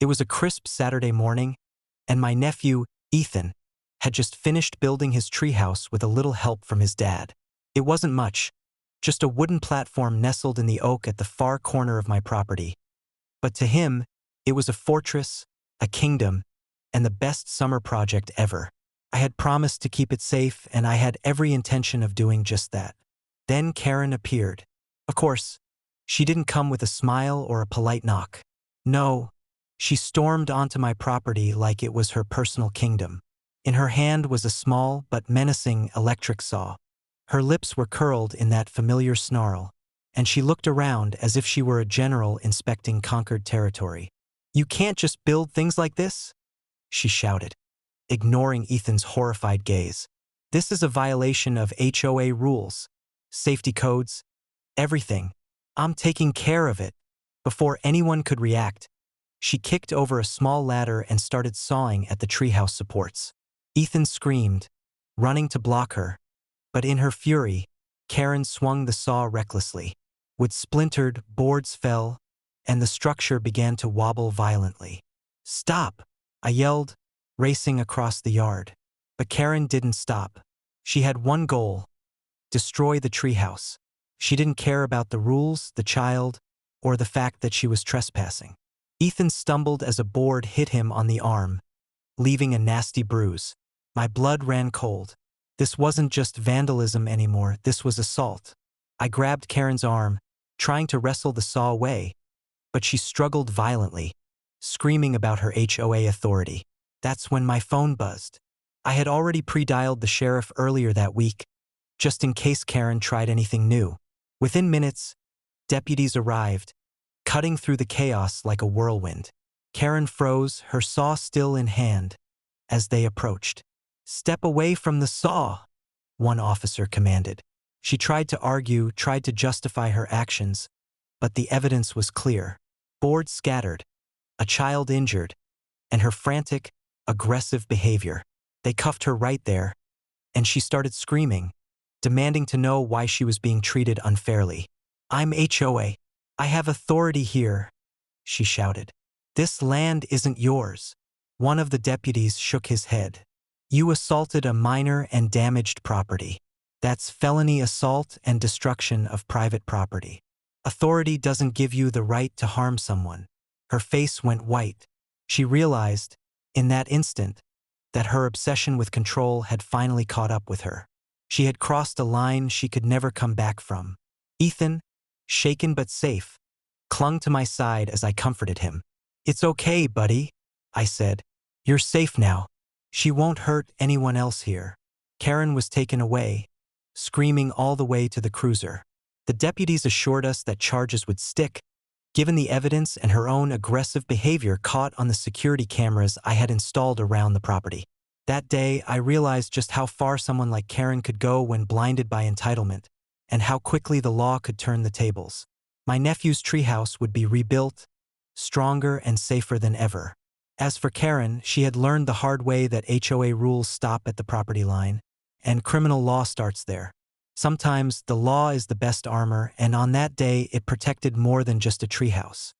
It was a crisp Saturday morning, and my nephew, Ethan, had just finished building his treehouse with a little help from his dad. It wasn't much, just a wooden platform nestled in the oak at the far corner of my property. But to him, it was a fortress, a kingdom, and the best summer project ever. I had promised to keep it safe, and I had every intention of doing just that. Then Karen appeared. Of course, she didn't come with a smile or a polite knock. No, she stormed onto my property like it was her personal kingdom. In her hand was a small but menacing electric saw. Her lips were curled in that familiar snarl, and she looked around as if she were a general inspecting conquered territory. "You can't just build things like this?" she shouted, ignoring Ethan's horrified gaze. "This is a violation of HOA rules, safety codes, everything. I'm taking care of it." Before anyone could react, she kicked over a small ladder and started sawing at the treehouse supports. Ethan screamed, running to block her, but in her fury, Karen swung the saw recklessly. With splintered, boards fell, and the structure began to wobble violently. "Stop!" I yelled, racing across the yard. But Karen didn't stop. She had one goal: destroy the treehouse. She didn't care about the rules, the child, or the fact that she was trespassing. Ethan stumbled as a board hit him on the arm, leaving a nasty bruise. My blood ran cold. This wasn't just vandalism anymore, this was assault. I grabbed Karen's arm, trying to wrestle the saw away, but she struggled violently, screaming about her HOA authority. That's when my phone buzzed. I had already pre-dialed the sheriff earlier that week, just in case Karen tried anything new. Within minutes, deputies arrived, cutting through the chaos like a whirlwind. Karen froze, her saw still in hand, as they approached. "Step away from the saw," one officer commanded. She tried to argue, tried to justify her actions, but the evidence was clear. Boards scattered, a child injured, and her frantic, aggressive behavior. They cuffed her right there, and she started screaming, demanding to know why she was being treated unfairly. "I'm HOA. I have authority here," she shouted. "This land isn't yours." One of the deputies shook his head. "You assaulted a minor and damaged property. That's felony assault and destruction of private property. Authority doesn't give you the right to harm someone." Her face went white. She realized, in that instant, that her obsession with control had finally caught up with her. She had crossed a line she could never come back from. Ethan, shaken but safe, clung to my side as I comforted him. "It's okay, buddy," I said. "You're safe now. She won't hurt anyone else here." Karen was taken away, screaming all the way to the cruiser. The deputies assured us that charges would stick, given the evidence and her own aggressive behavior caught on the security cameras I had installed around the property. That day, I realized just how far someone like Karen could go when blinded by entitlement, and how quickly the law could turn the tables. My nephew's treehouse would be rebuilt, stronger and safer than ever. As for Karen, she had learned the hard way that HOA rules stop at the property line, and criminal law starts there. Sometimes the law is the best armor, and on that day it protected more than just a treehouse.